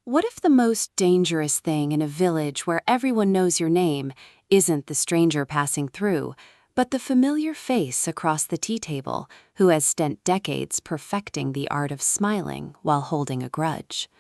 What if the most dangerous thing in a village where everyone knows your name isn't the stranger passing through, but the familiar face across the tea table who has spent decades perfecting the art of smiling while holding a grudge?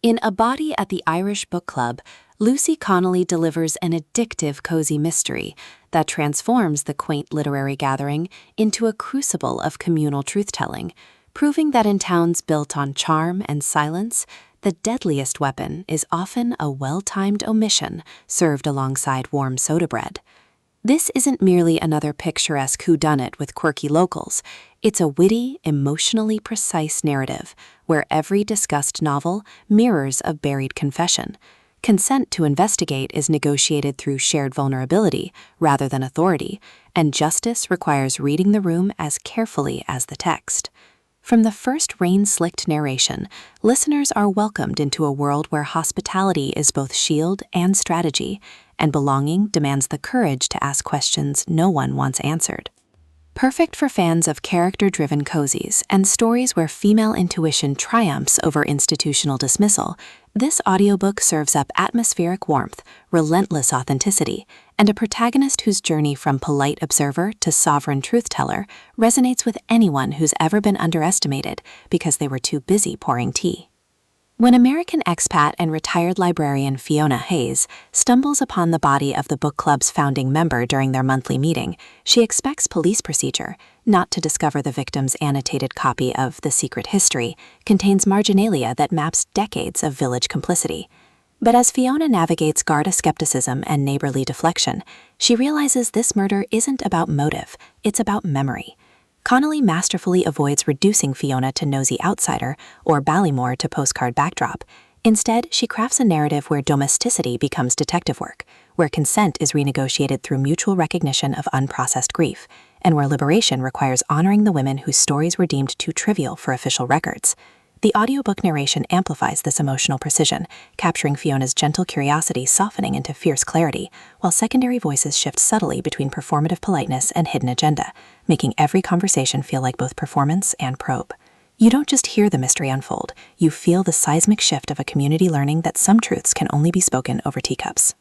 In A Body at the Irish Book Club, Lucy Connelly delivers an addictive cozy mystery that transforms the quaint literary gathering into a crucible of communal truth-telling, proving that in towns built on charm and silence, the deadliest weapon is often a well-timed omission served alongside warm soda bread. This isn't merely another picturesque whodunit with quirky locals. It's a witty, emotionally precise narrative where every discussed novel mirrors a buried confession. Consent to investigate is negotiated through shared vulnerability rather than authority, and justice requires reading the room as carefully as the text. From the first rain-slicked narration, listeners are welcomed into a world where hospitality is both shield and strategy, and belonging demands the courage to ask questions no one wants answered. Perfect for fans of character-driven cozies and stories where female intuition triumphs over institutional dismissal, this audiobook serves up atmospheric warmth, relentless authenticity, and a protagonist whose journey from polite observer to sovereign truth-teller resonates with anyone who's ever been underestimated because they were too busy pouring tea. When American expat and retired librarian Fiona Hayes stumbles upon the body of the book club's founding member during their monthly meeting, she expects police procedure, not to discover the victim's annotated copy of The Secret History contains marginalia that maps decades of village complicity. But as Fiona navigates Garda skepticism and neighborly deflection, she realizes this murder isn't about motive, it's about memory. Connelly masterfully avoids reducing Fiona to nosy outsider or Ballymore to postcard backdrop. Instead, she crafts a narrative where domesticity becomes detective work, where consent is renegotiated through mutual recognition of unprocessed grief, and where liberation requires honoring the women whose stories were deemed too trivial for official records. The audiobook narration amplifies this emotional precision, capturing Fiona's gentle curiosity softening into fierce clarity, while secondary voices shift subtly between performative politeness and hidden agenda, making every conversation feel like both performance and probe. You don't just hear the mystery unfold, you feel the seismic shift of a community learning that some truths can only be spoken over teacups.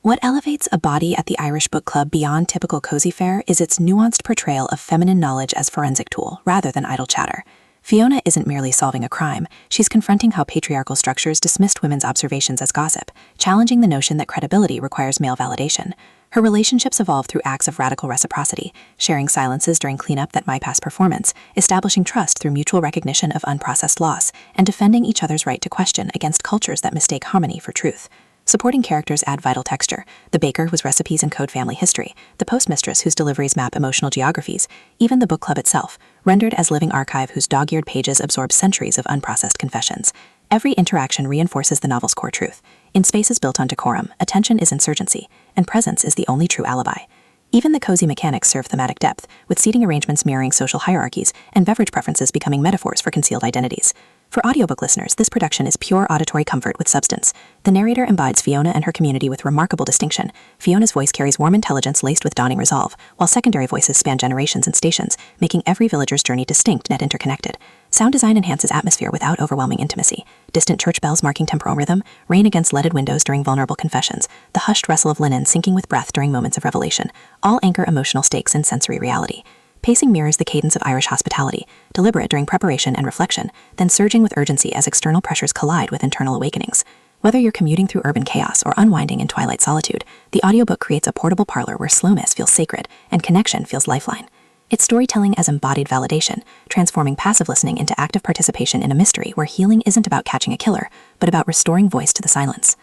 What elevates A Body at the Irish Book Club beyond typical cozy fare is its nuanced portrayal of feminine knowledge as forensic tool, rather than idle chatter. Fiona isn't merely solving a crime, she's confronting how patriarchal structures dismissed women's observations as gossip, challenging the notion that credibility requires male validation. Her relationships evolve through acts of radical reciprocity, sharing silences during cleanup that bypass performance, establishing trust through mutual recognition of unprocessed loss, and defending each other's right to question against cultures that mistake harmony for truth. Supporting characters add vital texture, the baker whose recipes encode family history, the postmistress whose deliveries map emotional geographies, even the book club itself, rendered as living archive whose dog-eared pages absorb centuries of unprocessed confessions. Every interaction reinforces the novel's core truth. In spaces built on decorum, attention is insurgency, and presence is the only true alibi. Even the cozy mechanics serve thematic depth, with seating arrangements mirroring social hierarchies and beverage preferences becoming metaphors for concealed identities. For audiobook listeners, this production is pure auditory comfort with substance. The narrator embodies Fiona and her community with remarkable distinction. Fiona's voice carries warm intelligence laced with dawning resolve, while secondary voices span generations and stations, making every villager's journey distinct yet interconnected. Sound design enhances atmosphere without overwhelming intimacy. Distant church bells marking temporal rhythm, rain against leaded windows during vulnerable confessions, the hushed rustle of linen sinking with breath during moments of revelation, all anchor emotional stakes in sensory reality. Pacing mirrors the cadence of Irish hospitality, deliberate during preparation and reflection, then surging with urgency as external pressures collide with internal awakenings. Whether you're commuting through urban chaos or unwinding in twilight solitude, the audiobook creates a portable parlor where slowness feels sacred and connection feels lifeline. It's storytelling as embodied validation, transforming passive listening into active participation in a mystery where healing isn't about catching a killer, but about restoring voice to the silence.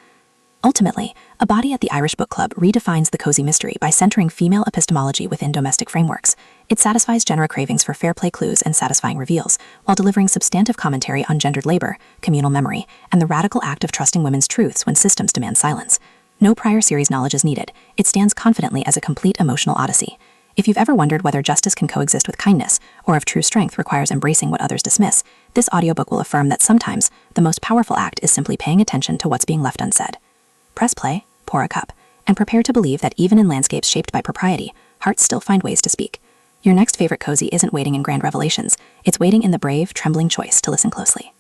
Ultimately, A Body at the Irish Book Club redefines the cozy mystery by centering female epistemology within domestic frameworks. It satisfies genre cravings for fair play clues and satisfying reveals, while delivering substantive commentary on gendered labor, communal memory, and the radical act of trusting women's truths when systems demand silence. No prior series knowledge is needed. It stands confidently as a complete emotional odyssey. If you've ever wondered whether justice can coexist with kindness, or if true strength requires embracing what others dismiss, this audiobook will affirm that sometimes the most powerful act is simply paying attention to what's being left unsaid. Press play, pour a cup, and prepare to believe that even in landscapes shaped by propriety, hearts still find ways to speak. Your next favorite cozy isn't waiting in grand revelations, it's waiting in the brave, trembling choice to listen closely.